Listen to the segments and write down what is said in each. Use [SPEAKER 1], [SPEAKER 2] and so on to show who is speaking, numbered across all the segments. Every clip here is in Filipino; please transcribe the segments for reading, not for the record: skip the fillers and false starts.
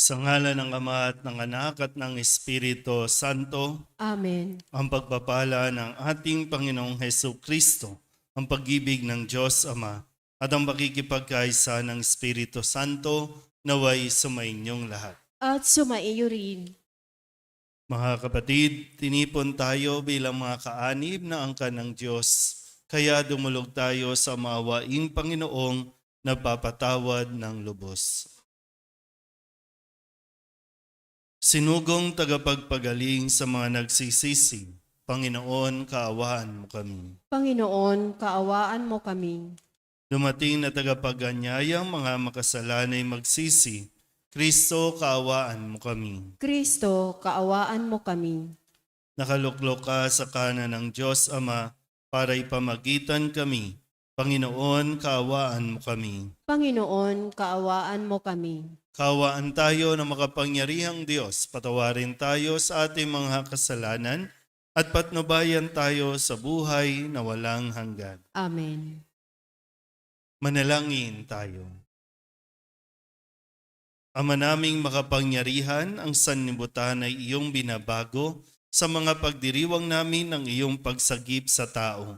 [SPEAKER 1] Sa ngalan ng Ama at ng Anak at ng Espiritu Santo,
[SPEAKER 2] Amen.
[SPEAKER 1] ang pagpapala ng ating Panginoong Hesu Kristo, ang pag-ibig ng Diyos Ama, at ang pakikipagkaisa ng Espiritu Santo naway sumainyong lahat.
[SPEAKER 2] At sumaiyo rin.
[SPEAKER 1] Mga kapatid, tinipon tayo bilang mga kaanib na angkan ng Diyos, kaya dumulog tayo sa maawaing Panginoong nagpapatawad ng lubos. Sinugong tagapagpagaling sa mga nagsisisi, Panginoon, kaawaan mo kami.
[SPEAKER 2] Panginoon, kaawaan mo kami.
[SPEAKER 1] Dumating na tagapaganyayang mga makasalanay magsisi, Kristo, kaawaan mo kami.
[SPEAKER 2] Kristo, kaawaan mo kami.
[SPEAKER 1] Nakaluklok ka sa kanan ng Diyos Ama para ipamagitan kami. Panginoon, kaawaan mo kami.
[SPEAKER 2] Panginoon, kaawaan mo kami.
[SPEAKER 1] Kaawaan tayo ng makapangyarihang Diyos, patawarin tayo sa ating mga kasalanan at patnubayan tayo sa buhay na walang hanggan.
[SPEAKER 2] Amen.
[SPEAKER 1] Manalangin tayo. Ama naming makapangyarihan, ang sanlibutan ay iyong binabago sa mga pagdiriwang namin ng iyong pagsagip sa tao.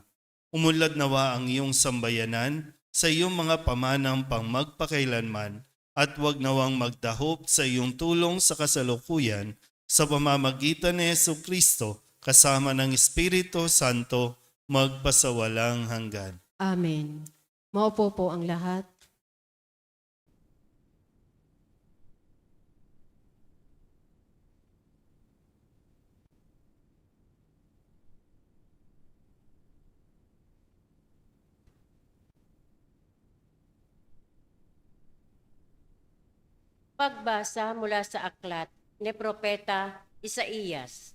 [SPEAKER 1] Umunlad nawa ang iyong sambayanan sa iyong mga pamanang pang magpakailanman at huwag nawang magdahop sa iyong tulong sa kasalukuyan sa pamamagitan ni Hesu Kristo kasama ng Espiritu Santo magpasawalang hanggan.
[SPEAKER 2] Amen. Maupo po ang lahat.
[SPEAKER 3] Pagbasa mula sa aklat ni Propeta Isaías.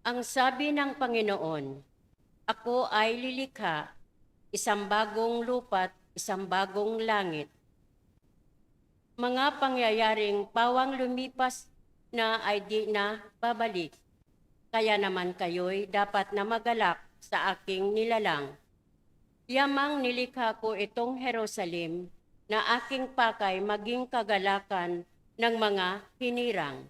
[SPEAKER 3] Ang sabi ng Panginoon, ako ay lilikha, isang bagong lupa't isang bagong langit. Mga pangyayaring pawang lumipas na ay di na babalik. Kaya naman kayo'y dapat na magalak sa aking nilalang. Yamang nilikha ko itong Jerusalem na aking pakay maging kagalakan ng mga hinirang.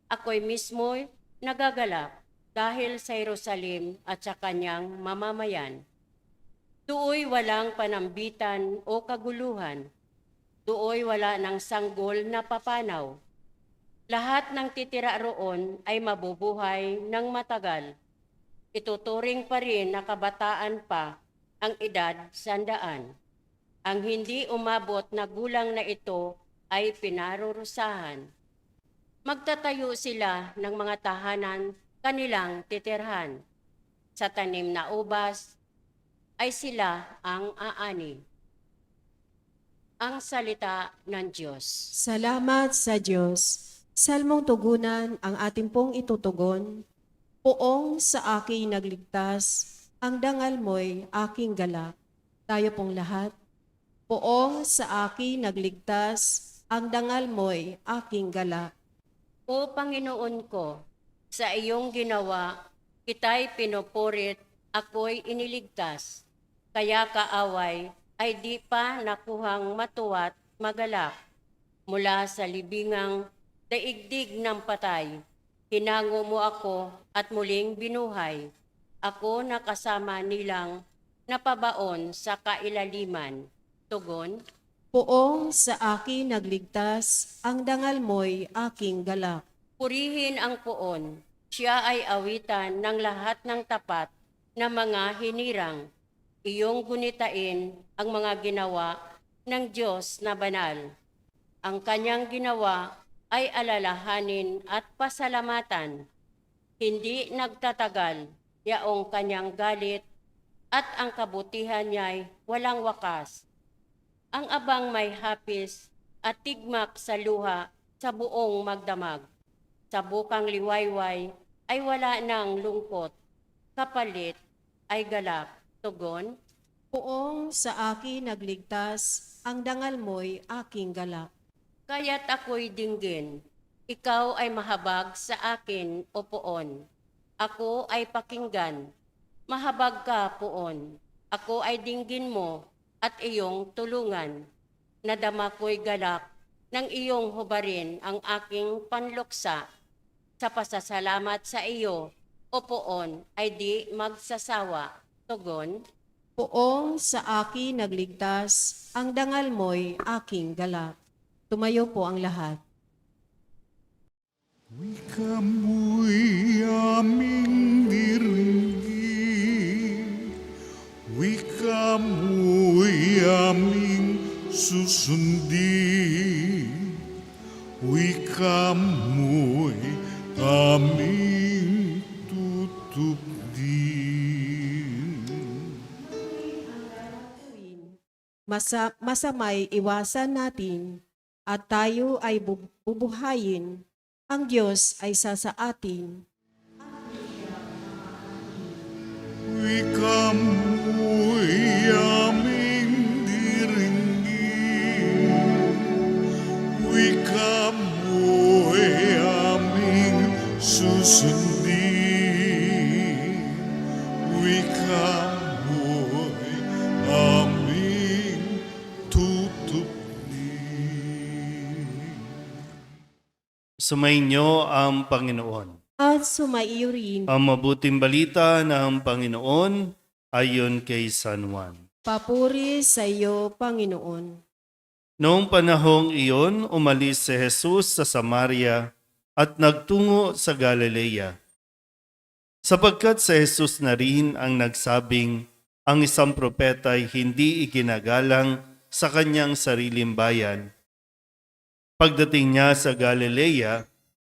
[SPEAKER 3] Ako'y mismo'y nagagalak dahil sa Jerusalem at sa kanyang mamamayan. Tuoy walang panambitan o kaguluhan. Tuoy wala ng sanggol na papanaw. Lahat ng titira roon ay mabubuhay ng matagal. Ituturing pa rin na kabataan pa ang edad 100. Ang hindi umabot na gulang na ito ay pinarurusahan. Magtatayo sila ng mga tahanan kanilang titirhan. Sa tanim na ubas ay sila ang aani. Ang salita ng Diyos.
[SPEAKER 2] Salamat sa Diyos. Salmong tugunan ang ating pong itutugon. Poong sa aking nagligtas, ang dangal mo'y aking galak. Tayo pong lahat. Poong sa akin nagligtas, ang dangal mo'y aking galak.
[SPEAKER 3] O Panginoon ko, sa iyong ginawa, kita'y pinupurit, ako'y iniligtas. Kaya kaaway ay di pa nakuhang matuwa't magalak. Mula sa libingang daigdig ng patay, hinango mo ako at muling binuhay. Ako nakasama nilang napabaon sa kailaliman. Tugon,
[SPEAKER 2] Poong sa akin nagligtas, ang dangal mo'y aking galak.
[SPEAKER 3] purihin ang poon. Siya ay awitan ng lahat ng tapat na mga hinirang. Iyong gunitain ang mga ginawa ng Diyos na banal. Ang kanyang ginawa ay alalahanin at pasalamatan. Hindi nagtatagal yaong kanyang galit at ang kabutihan niya'y walang wakas. Ang abang may hapis at tigmak sa luha sa buong magdamag. Sa bukang liwayway ay wala ng lungkot, kapalit ay galak. Tugon,
[SPEAKER 2] Poong sa akin nagligtas, ang dangal mo'y aking galak.
[SPEAKER 3] kaya't ako'y dinggin. Ikaw ay mahabag sa akin, o poon. Ako ay pakinggan. Mahabag ka, poon. Ako ay dinggin mo at iyong tulungan. Nadama ko'y galak ng iyong hubarin ang aking panluksa sa pasasalamat sa iyo, o poon ay di magsasawa. Tugon,
[SPEAKER 2] Poong sa akin nagligtas, ang dangal mo'y aking galak. Tumayo po ang lahat.
[SPEAKER 4] Wikamo'y aming diringgin, wikamo'y aming susundin, wikamo'y aming tutupdin.
[SPEAKER 2] Masamay iwasan natin at tayo ay bubuhayin. Ang Diyos ay sa atin.
[SPEAKER 4] Wikamo'y aming diringgin, wikamo'y aming susundin, wikamo'y aming tutupdin.
[SPEAKER 1] Sumainyo ang Panginoon.
[SPEAKER 2] At sumaiyo rin.
[SPEAKER 1] Ang mabuting balita ng Panginoon ayon kay San Juan.
[SPEAKER 2] Papuri sa iyo, Panginoon.
[SPEAKER 1] Noong panahong iyon, umalis si Jesus sa Samaria at nagtungo sa Galilea. Sapagkat si Jesus na rin ang nagsabing ang isang propeta ay hindi iginagalang sa kanyang sariling bayan. Pagdating niya sa Galilea,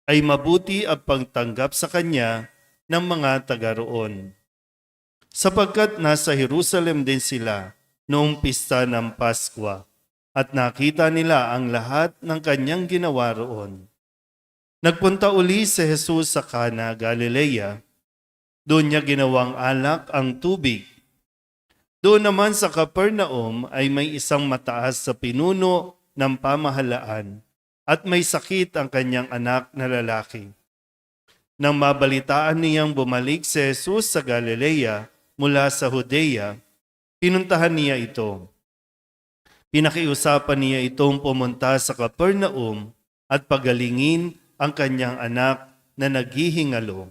[SPEAKER 1] ay mabuti ang pagtanggap sa kanya ng mga taga roon. Sapagkat nasa Jerusalem din sila noong pista ng Paskwa at nakita nila ang lahat ng kanyang ginawa roon. Nagpunta uli si Jesus sa Cana, Galilea. Doon niya ginawang alak ang tubig. Doon naman sa Capernaum ay may isang mataas sa pinuno ng pamahalaan at may sakit ang kanyang anak na lalaki. Nang mabalitaan niyang bumalik si Jesus sa Galilea mula sa Judea, pinuntahan niya ito. Pinakiusapan niya itong pumunta sa Capernaum at pagalingin ang kanyang anak na naghihingalo.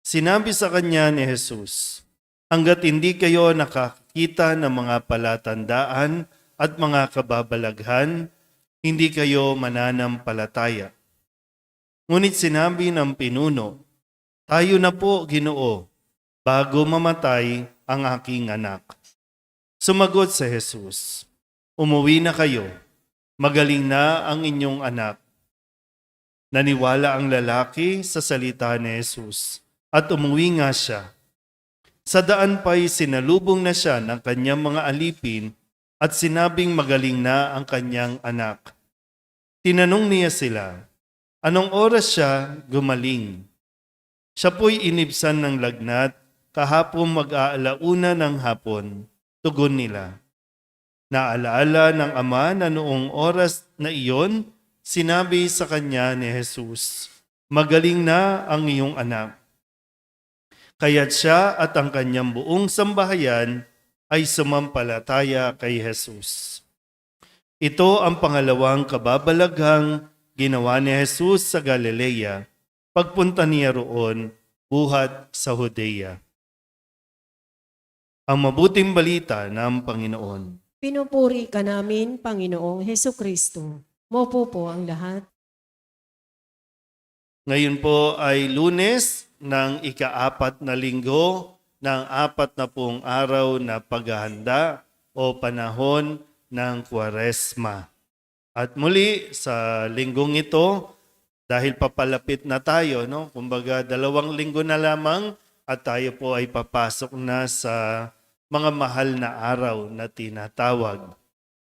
[SPEAKER 1] Sinabi sa kanya ni Jesus, hanggat hindi kayo nakakita ng mga palatandaan at mga kababalaghan, hindi kayo mananampalataya. Ngunit sinabi ng pinuno, tayo na po, Ginoo, bago mamatay ang aking anak. Sumagot si Jesus, umuwi na kayo, magaling na ang inyong anak. Naniwala ang lalaki sa salita ni Jesus at umuwi nga siya. Sa daan pa'y sinalubong na siya ng kanyang mga alipin at sinabing magaling na ang kanyang anak. Tinanong niya sila, anong oras siya gumaling? Siya po'y inibsan ng lagnat kahapon mag-aalauna ng hapon. Tugon nila. Naalaala ng ama na noong oras na iyon, sinabi sa kanya ni Jesus, magaling na ang iyong anak. Kaya't siya at ang kanyang buong sambahayan ay sumampalataya kay Jesus. Ito ang pangalawang kababalaghang ginawa ni Jesus sa Galilea, pagpunta niya roon, buhat sa Judea. Ang mabuting balita ng Panginoon.
[SPEAKER 2] Pinupuri ka namin, Panginoong Hesukristo. Mopo po ang lahat.
[SPEAKER 1] Ngayon po ay Lunes ng ika-4 na linggo ng 40 araw na paghahanda o panahon ng Kwaresma. At muli sa linggong ito, dahil papalapit na tayo, kumbaga 2 linggo na lamang at tayo po ay papasok na sa mga mahal na araw na tinatawag.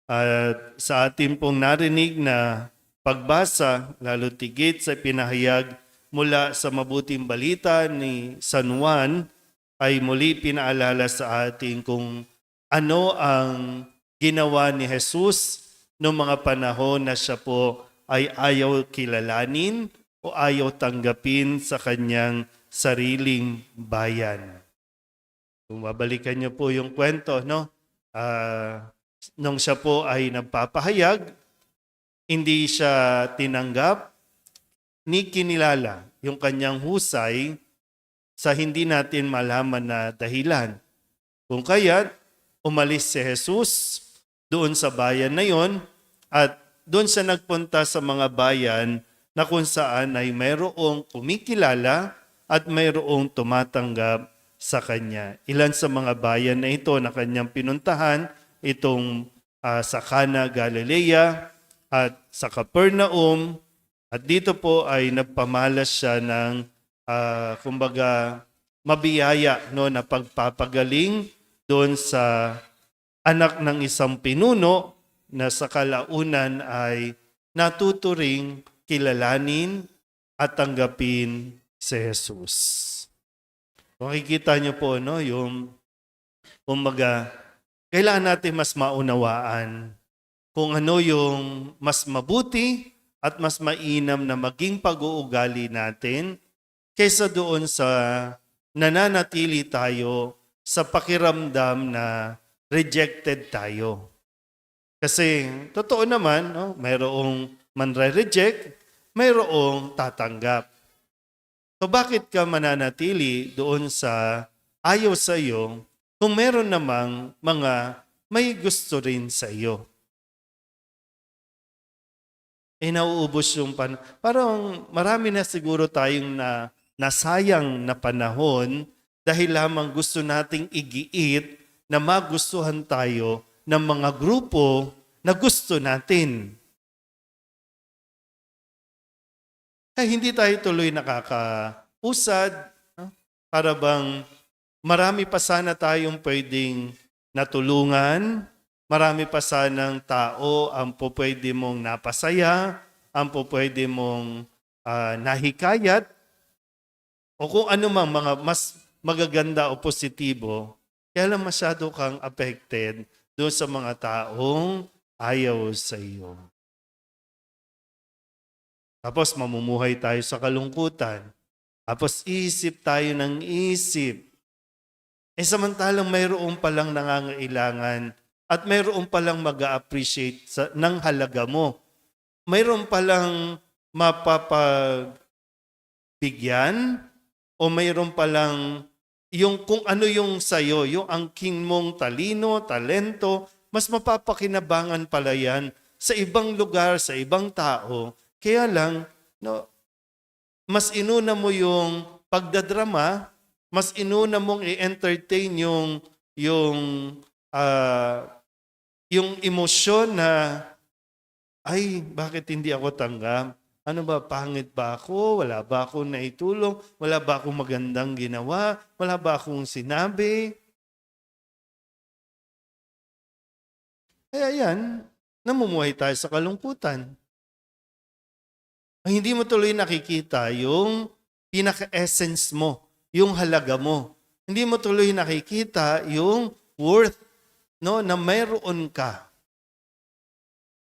[SPEAKER 1] At sa ating pong narinig na pagbasa, lalo tigit sa pinahayag mula sa mabuting balita ni San Juan, ay muli pinaalala sa atin kung ano ang ginawa ni Jesus noong mga panahon na siya po ay ayaw kilalanin o ayaw tanggapin sa kanyang sariling bayan. Kung babalikan niyo po yung kwento, nung siya po ay nagpapahayag, Hindi siya tinanggap ni kinilala yung kanyang husay sa hindi natin malaman na dahilan. Kung kaya, umalis si Jesus doon sa bayan na yon at doon siya nagpunta sa mga bayan na kung saan ay mayroong kumikilala at mayroong tumatanggap sa kanya. Ilan sa mga bayan na ito na kanyang pinuntahan, itong sa Cana, Galilea at sa Capernaum, at dito po ay nagpamalas siya ng kumbaga mabiyaya no, na pagpapagaling doon sa anak ng isang pinuno na sa kalaunan ay natuturing kilalanin at tanggapin si Jesus. Makikita niyo po no, yung kumbaga kailangan natin mas maunawaan kung ano yung mas mabuti at mas mainam na maging pag-uugali natin kaysa doon sa nananatili tayo sa pakiramdam na rejected tayo. Kasi totoo naman, no, mayroong manre-reject, mayroong tatanggap. So bakit ka mananatili doon sa ayaw sa iyo kung meron namang mga may gusto rin sa iyo? Nauubos yung parang marami na siguro tayong nasayang na panahon dahil lamang gusto nating igiit na magustuhan tayo ng mga grupo na gusto natin. Hindi tayo tuloy nakakausad. No? Para bang marami pa sana tayong pwedeng natulungan, marami pa sanang tao ang pwede mong napasaya, ang pwede mong nahikayat, o kung ano mang mga mas magaganda o positibo, kaya lang masyado kang affected doon sa mga taong ayaw sa iyo. Tapos mamumuhay tayo sa kalungkutan. Tapos isip tayo ng isip. Samantalang mayroong palang nangangailangan at mayroon palang mag-a-appreciate ng halaga mo. Mayroon palang mapapabigyan o mayroon palang yung kung ano yung sayo, yung angking mong talino, talento, mas mapapakinabangan pala yan sa ibang lugar, sa ibang tao. Kaya lang, no, mas inuna mo yung pagdadrama, mas inuna mong i-entertain yung emosyon na, ay, bakit hindi ako tanggap? Ano ba, pangit ba ako? Wala ba akong naitulong? Wala ba akong magandang ginawa? Wala ba akong sinabi? Kaya yan, namumuhay tayo sa kalungkutan. Ang hindi mo tuloy nakikita yung pinaka-essence mo, yung halaga mo. Hindi mo tuloy nakikita yung worth, no, na mayroon ka.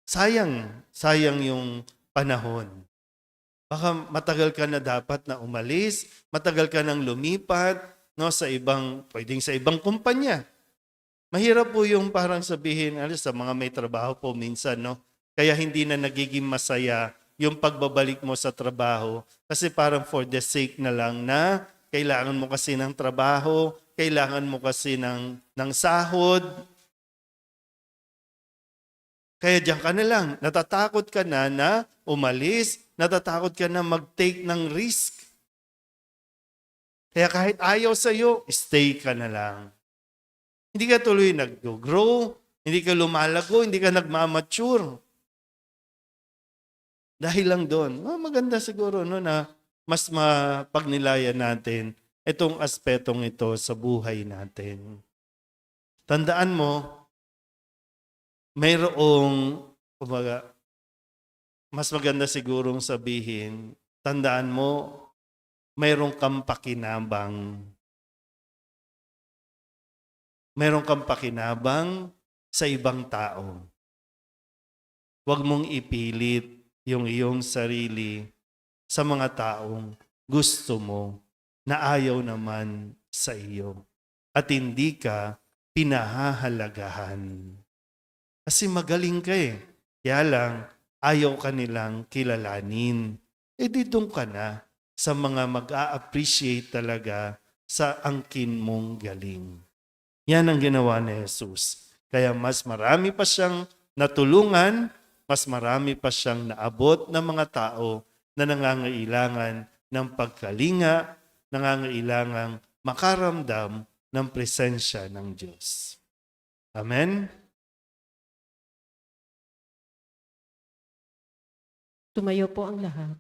[SPEAKER 1] Sayang yung panahon. Baka matagal ka na dapat na umalis, matagal ka nang lumipat, no, pwedeng sa ibang kumpanya. Mahirap po yung parang sabihin, sa mga may trabaho po minsan, no, kaya hindi na nagiging masaya yung pagbabalik mo sa trabaho kasi parang for the sake na lang na kailangan mo kasi ng trabaho, kailangan mo kasi ng sahod. Kaya diyan ka na lang, natatakot ka na umalis, natatakot ka na mag-take ng risk. Kaya kahit ayaw sa'yo, stay ka na lang. Hindi ka tuloy nag-grow, hindi ka lumalago, hindi ka nagmamature. Dahil lang doon, maganda siguro no, na mas mapagnilayan natin itong aspetong ito sa buhay natin. Tandaan mo, mayroong, mas maganda sigurong sabihin, tandaan mo, mayroong kang pakinabang. Mayroong kang pakinabang sa ibang tao. Huwag mong ipilit yung iyong sarili sa mga taong gusto mo na ayaw naman sa iyo at hindi ka pinahahalagahan. Kasi magaling ka eh. Kaya lang, ayaw ka nilang kilalanin. E di doon ka na sa mga mag-a-appreciate talaga sa angkin mong galing. Yan ang ginawa ni Jesus. Kaya mas marami pa siyang natulungan, mas marami pa siyang naabot ng mga tao na nangangailangan ng pagkalinga, nangangailangang makaramdam ng presensya ng Diyos. Amen?
[SPEAKER 2] Tumayo po ang lahat.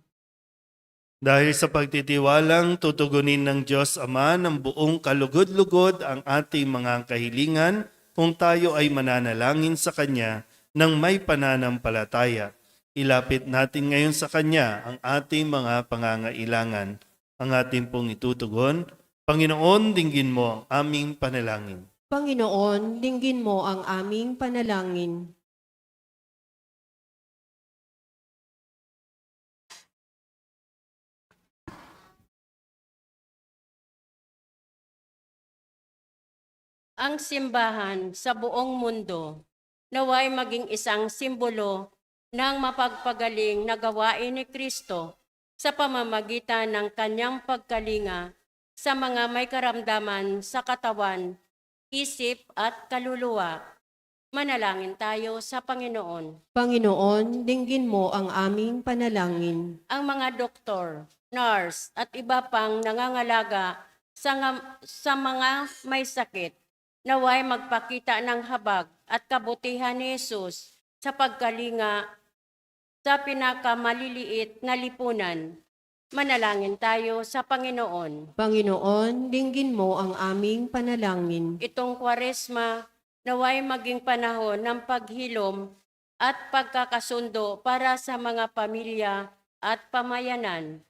[SPEAKER 1] Dahil sa pagtitiwalang tutugunin ng Diyos Ama ng buong kalugod-lugod ang ating mga kahilingan kung tayo ay mananalangin sa Kanya ng may pananampalataya. Ilapit natin ngayon sa Kanya ang ating mga pangangailangan. Ang ating pong itutugon, Panginoon, dinggin mo ang aming panalangin.
[SPEAKER 2] Panginoon, dinggin mo ang aming panalangin.
[SPEAKER 3] Ang simbahan sa buong mundo naway maging isang simbolo ng mapagpagaling na gawain ni Kristo sa pamamagitan ng kanyang pagkalinga sa mga may karamdaman sa katawan, isip at kaluluwa. Manalangin tayo sa Panginoon.
[SPEAKER 2] Panginoon, dinggin mo ang aming panalangin.
[SPEAKER 3] Ang mga doktor, nurse at iba pang nangangalaga sa mga may sakit, naway magpakita ng habag at kabutihan ni Jesus sa pagkalinga sa pinakamaliliit na lipunan. Manalangin tayo sa Panginoon.
[SPEAKER 2] Panginoon, dinggin mo ang aming panalangin.
[SPEAKER 3] Itong Kwaresma, naway maging panahon ng paghilom at pagkakasundo para sa mga pamilya at pamayanan.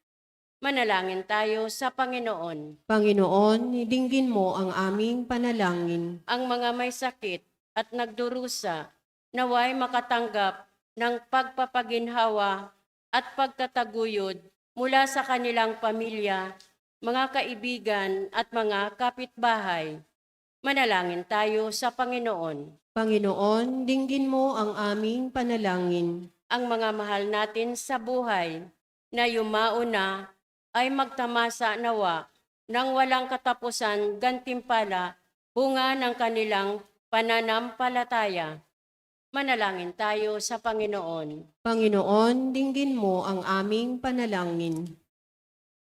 [SPEAKER 3] Manalangin tayo sa Panginoon.
[SPEAKER 2] Panginoon, dinggin mo ang aming panalangin.
[SPEAKER 3] Ang mga may sakit at nagdurusa, naway makatanggap ng pagpapaginhawa at pagtataguyod mula sa kanilang pamilya, mga kaibigan at mga kapitbahay. Manalangin tayo sa Panginoon.
[SPEAKER 2] Panginoon, dinggin mo ang aming panalangin.
[SPEAKER 3] Ang mga mahal natin sa buhay na yumao na ay magtamasa nawa ng walang katapusan gantimpala bunga ng kanilang pananampalataya. Manalangin tayo sa Panginoon.
[SPEAKER 2] Panginoon, dinggin mo ang aming panalangin.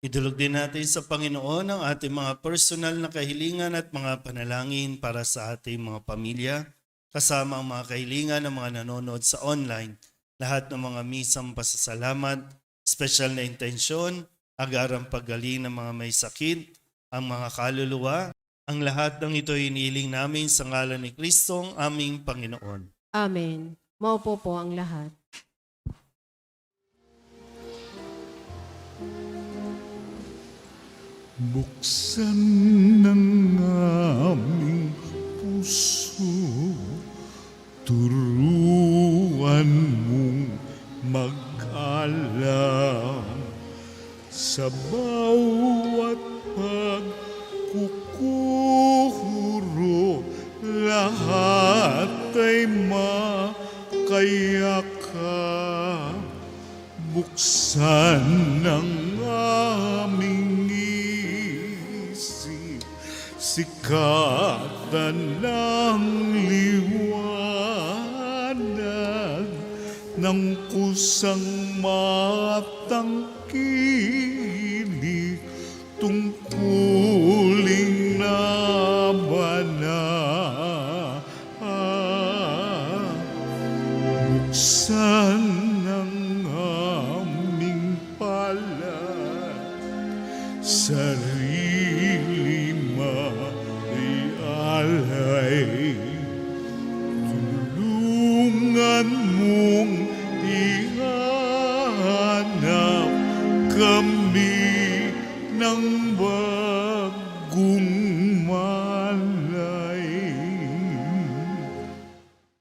[SPEAKER 1] Idulog din natin sa Panginoon ang ating mga personal na kahilingan at mga panalangin para sa ating mga pamilya, kasama ang mga kahilingan ng mga nanonood sa online, lahat ng mga misang pasasalamat, special na intensyon, agarang paggaling ng mga may sakit, ang mga kaluluwa, ang lahat ng ito iniiling namin sa ngalan ni Kristong aming Panginoon.
[SPEAKER 2] Amen. Maupo po ang lahat.
[SPEAKER 4] Buksan ng aming puso, turuan mong mag-alam sa bawat pagkukuro, lahat ay makayakap. Buksan ng aming isip, sikatan ng liwanag ng kusang matangkilik, tungkuling nabanal. Buksan ng aming palad, sarili maialay, tulungan mong ihanap kami ng bagong malay.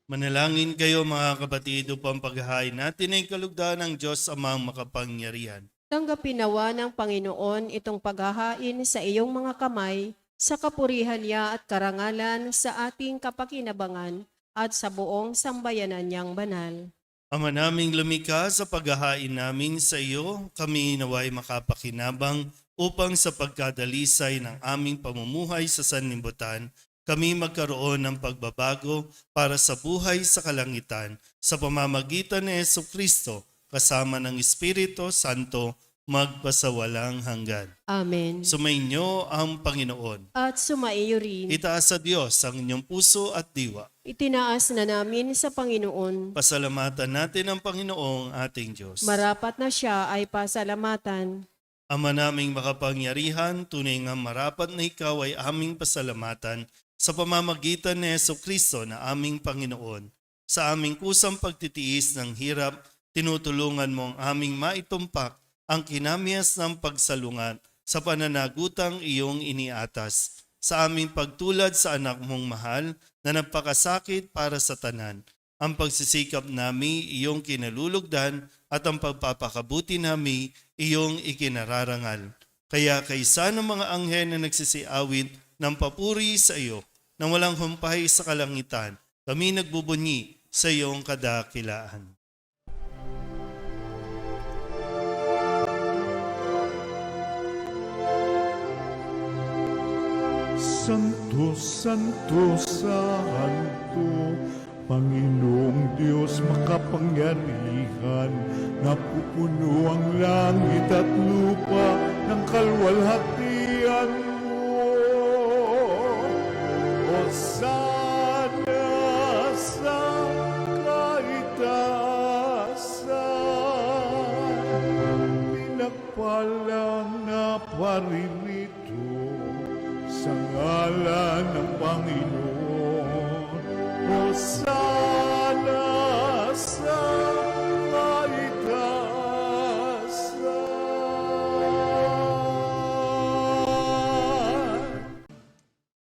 [SPEAKER 1] Manalangin kayo mga kapatid upang paghahain natin ay kalugdan ng Diyos Amang makapangyarihan.
[SPEAKER 2] Tanggapin nawa ng Panginoon itong paghahain sa iyong mga kamay, sa kapurihan niya at karangalan sa ating kapakinabangan at sa buong sambayanan niyang banal.
[SPEAKER 1] Ama naming lumikha, sa paghahain namin sa iyo, kami naway makapakinabang upang sa pagkadalisay ng aming pamumuhay sa sanlibutan, kami magkaroon ng pagbabago para sa buhay sa kalangitan sa pamamagitan ni Jesucristo kasama ng Espiritu Santo magpasawalang hanggan.
[SPEAKER 2] Amen.
[SPEAKER 1] Sumainyo ang Panginoon.
[SPEAKER 2] At sumaiyo rin.
[SPEAKER 1] Itaas sa Diyos ang inyong puso at diwa.
[SPEAKER 2] Itinaas na namin sa Panginoon.
[SPEAKER 1] Pasalamatan natin ang Panginoong ating Diyos.
[SPEAKER 2] Marapat na siya ay pasalamatan.
[SPEAKER 1] Ama naming makapangyarihan, tunay nga marapat na ikaw ay aming pasalamatan sa pamamagitan ni Jesucristo na aming Panginoon. Sa aming kusang pagtitiis ng hirap, tinutulungan mo ang aming maitumpak ang kinamiyas ng pagsalungat sa pananagutang iyong iniatas. Sa aming pagtulad sa anak mong mahal na nagpakasakit para sa tanan, ang pagsisikap nami iyong kinalulugdan at ang pagpapakabuti nami iyong ikinararangal. Kaya kaysa ng mga anghel na nagsisiawit ng papuri sa iyo, nang walang humpay sa kalangitan, kami nagbubunyi sa iyong kadakilaan.
[SPEAKER 4] Santo, Santo, Santo, Panginoong Diyos makapangyarihan, napupuno ang langit at lupa ng kalwalhatian mo. Hosana sa kaitaasan, pinagpalang na paririto sa ngalan ng Panginoon. Hosana sa kaitaasan.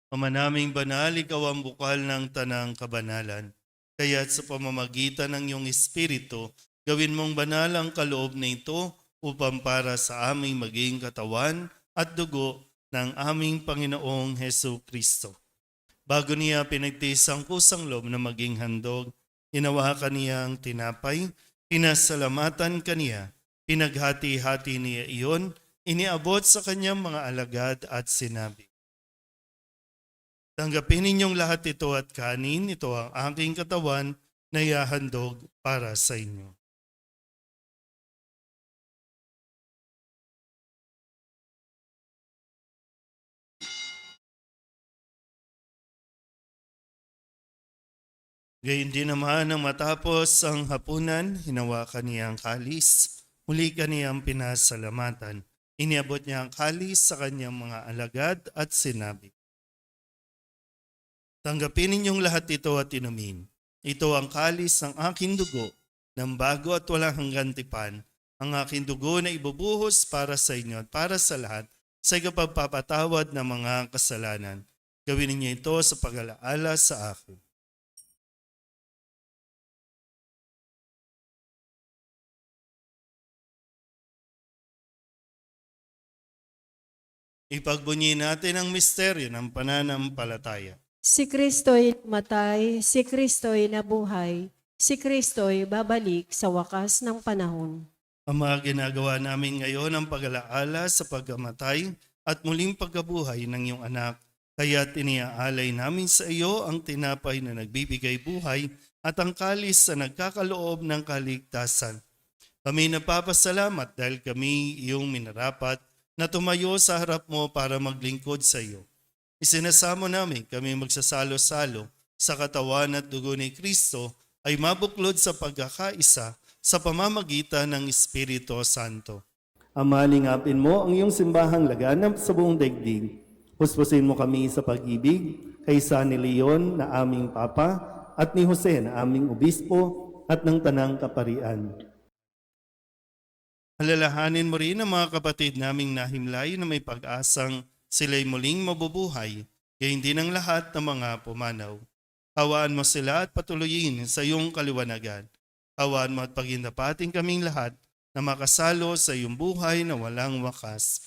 [SPEAKER 1] Ama naming banal, ikaw ang bukal ng tanang kabanalan. Kaya't sa pamamagitan ng iyong Espiritu, gawin mong banal ang kaloob na ito upang para sa aming maging katawan at dugo ng aming Panginoong Hesu Kristo. Bago niya pinagtiis ang kusang loob na maging handog, hinawakan niya ang tinapay, pinasalamatan kaniya, pinaghati-hati niya iyon, iniabot sa kanyang mga alagad at sinabi, "Tanggapin ninyong lahat ito at kanin, ito ang aking katawan na ihahandog para sa inyo." Gayun din naman nang matapos ang hapunan, hinawakan niya ang kalis, muli kaniyang pinasalamatan. Iniabot niya ang kalis sa kanyang mga alagad at sinabi, "Tanggapin ninyong lahat ito at inumin. Ito ang kalis ng aking dugo, ng bago at walang hanggang tipan, ang aking dugo na ibubuhos para sa inyo at para sa lahat sa ikapagpapatawad ng mga kasalanan. Gawin ninyo ito sa pag-alaala sa akin." Ipagbunyi natin ang misteryo ng pananampalataya.
[SPEAKER 2] Si Kristo'y matay, si Kristo'y nabuhay, si Kristo'y babalik sa wakas ng panahon.
[SPEAKER 1] Ama, ginagawa namin ngayon ang pag-alaala sa pagkamatay at muling pagkabuhay ng iyong anak. Kaya tiniaalay namin sa iyo ang tinapay na nagbibigay buhay at ang kalis na nagkakaloob ng kaligtasan. Kami napapasalamat dahil kami iyong minarapat na tumayo sa harap mo para maglingkod sa iyo. Isinasamo namin kami magsasalo-salo sa katawan at dugo ni Kristo ay mabuklod sa pagkakaisa sa pamamagitan ng Espiritu Santo. Ama, lingapin mo ang iyong simbahang laganap sa buong daigdig. Puspusin mo kami sa pag-ibig kaysa ni Leon na aming Papa at ni Jose na aming Obispo at ng Tanang Kaparian. Alalahanin mo rin ang mga kapatid naming nahimlay na may pag-asang sila'y muling mabubuhay, gayon din ang lahat ng mga pumanaw. Hawaan mo sila at patuloyin sa iyong kaliwanagan. Hawaan mo at pagindapating kaming lahat na makasalo sa iyong buhay na walang wakas.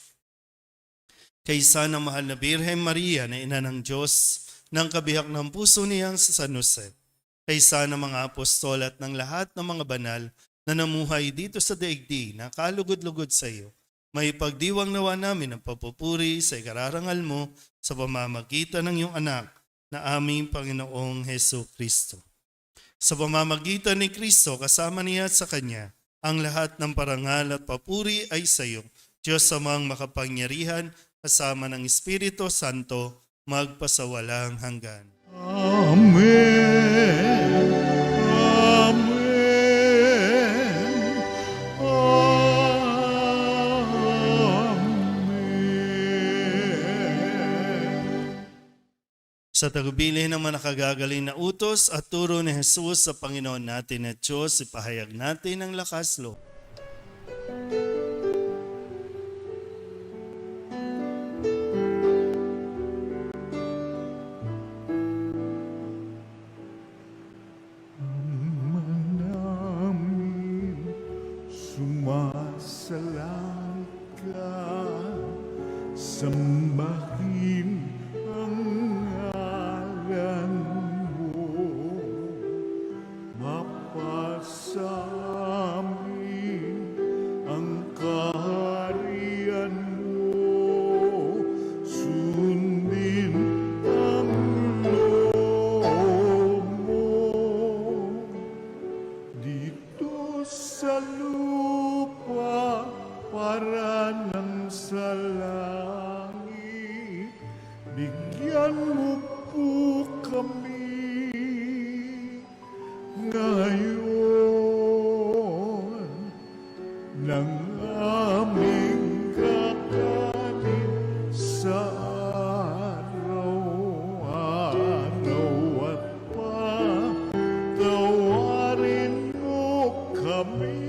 [SPEAKER 1] Kaysa ng mahal na Birhen Maria na ina ng Diyos, ng kabiyak ng puso niyang sa San Jose, kaysa ng mga apostol at ng lahat ng mga banal na namuhay dito sa daigdig na kalugod-lugod sa iyo. May pagdiwang nawa namin ang papupuri sa ikararangal mo sa pamamagitan ng iyong anak na aming Panginoong Heso Kristo. Sa pamamagitan ni Kristo kasama niya at sa Kanya, ang lahat ng parangal at papuri ay sa iyo, Diyos amang makapangyarihan, kasama ng Espiritu Santo, magpasawalang hanggan.
[SPEAKER 4] Amen. Amen.
[SPEAKER 1] Sa tagubilin ng mga nakagagaling na utos at turo ni Jesus sa Panginoon natin at Diyos, ipahayag natin ang lakas loob.
[SPEAKER 4] Namin sumasalangit ka, sambahin ang ngalan mo, mapasa amin ang kaharian mo, sundin ang loob mo. Dito sa lupa para ng sa langit, bigyan mo po kami ngayon ng aming kakanin sa araw-araw at patawarin mo kami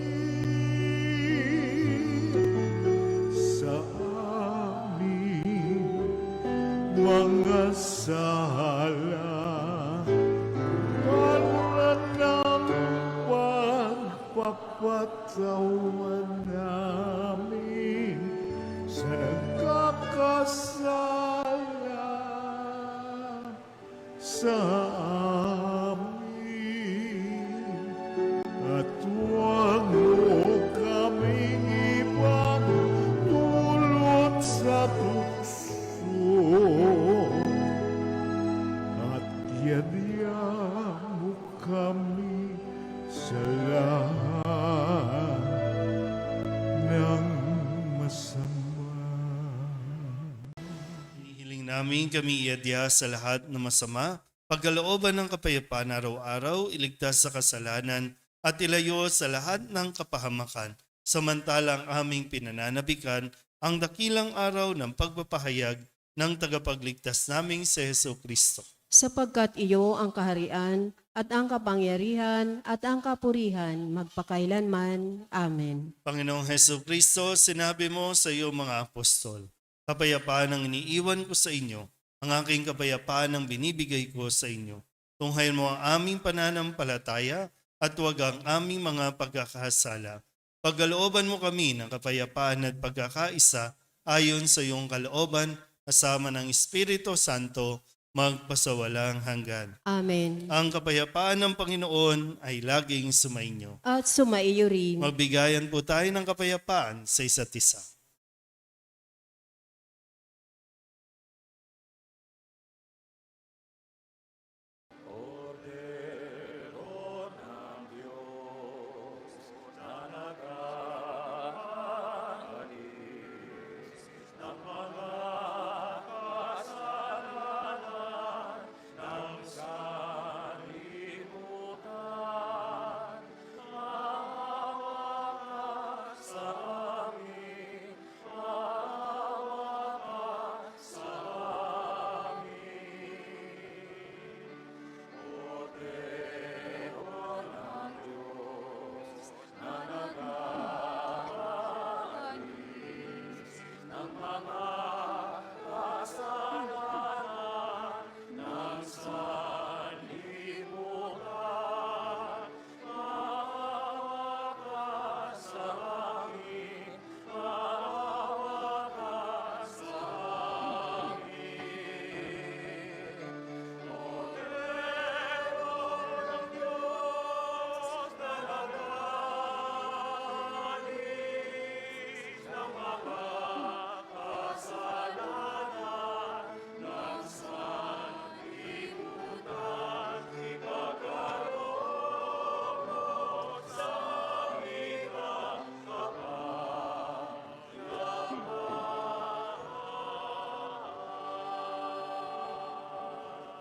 [SPEAKER 4] sa aming mga sala para ng pagpapatawan namin sa nagkakasala sa amin. At huwag mo kaming ipagdulot sa tukso, at yadya mo kami sa lahat ng masama.
[SPEAKER 1] Hinihiling namin kami iadya sa lahat ng masama, pagkalooban ng kapayapaan araw-araw, iligtas sa kasalanan at ilayo sa lahat ng kapahamakan, samantalang aming pinananabikan ang dakilang araw ng pagpapahayag ng tagapagligtas naming si Heso Kristo.
[SPEAKER 2] Sapagkat iyo ang kaharian at ang kapangyarihan at ang kapurihan magpakailanman. Amen.
[SPEAKER 1] Panginoong Heso Kristo, sinabi mo sa iyong mga apostol, kapayapaan ang iniiwan ko sa inyo, ang aking kapayapaan ang binibigay ko sa inyo. Tunghayan mo ang aming pananampalataya at huwag ang aming mga pagkakasala. Pagkalooban mo kami ng kapayapaan at pagkakaisa ayon sa iyong kalooban, kasama ng Espiritu Santo, magpasawalang hanggan.
[SPEAKER 2] Amen.
[SPEAKER 1] Ang kapayapaan ng Panginoon ay laging sumainyo.
[SPEAKER 2] At sumaiyo rin.
[SPEAKER 1] Magbigayan po tayo ng kapayapaan sa isa't isa.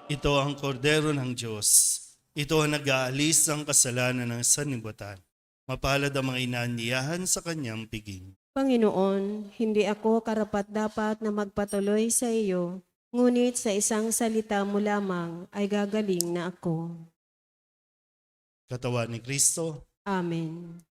[SPEAKER 1] Ito ang kordero ng Diyos. Ito ang nag-aalis ng kasalanan ng sanlibutan. Mapalad ang mga inaanyayahan sa kanyang piging.
[SPEAKER 2] Panginoon, hindi ako karapat-dapat na magpatuloy sa iyo, ngunit sa isang salita mo lamang ay gagaling na ako.
[SPEAKER 1] Katawan ni Kristo,
[SPEAKER 2] Amen.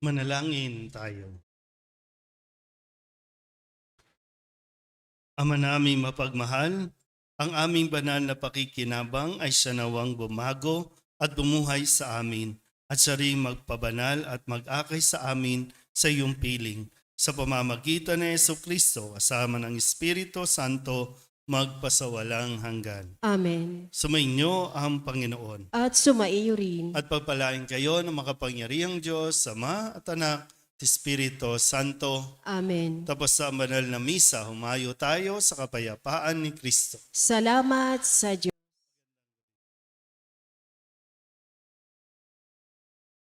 [SPEAKER 1] manalangin tayo. Ama naming mapagmahal, ang aming banal na pakikinabang ay siya nawang bumago at bumuhay sa amin at siya rin magpabanal at mag-akay sa amin sa iyong piling. Sa pamamagitan ni Jesucristo kasama ng Espiritu Santo magpasawalang hanggan.
[SPEAKER 2] Amen.
[SPEAKER 1] Sumainyo ang Panginoon.
[SPEAKER 2] At sumaiyo rin.
[SPEAKER 1] At pagpalain kayo ng makapangyarihang Diyos, Ama at Anak, at Espiritu Santo.
[SPEAKER 2] Amen.
[SPEAKER 1] Tapos sa banal na misa, humayo tayo sa kapayapaan ni Kristo.
[SPEAKER 2] Salamat sa Diyos.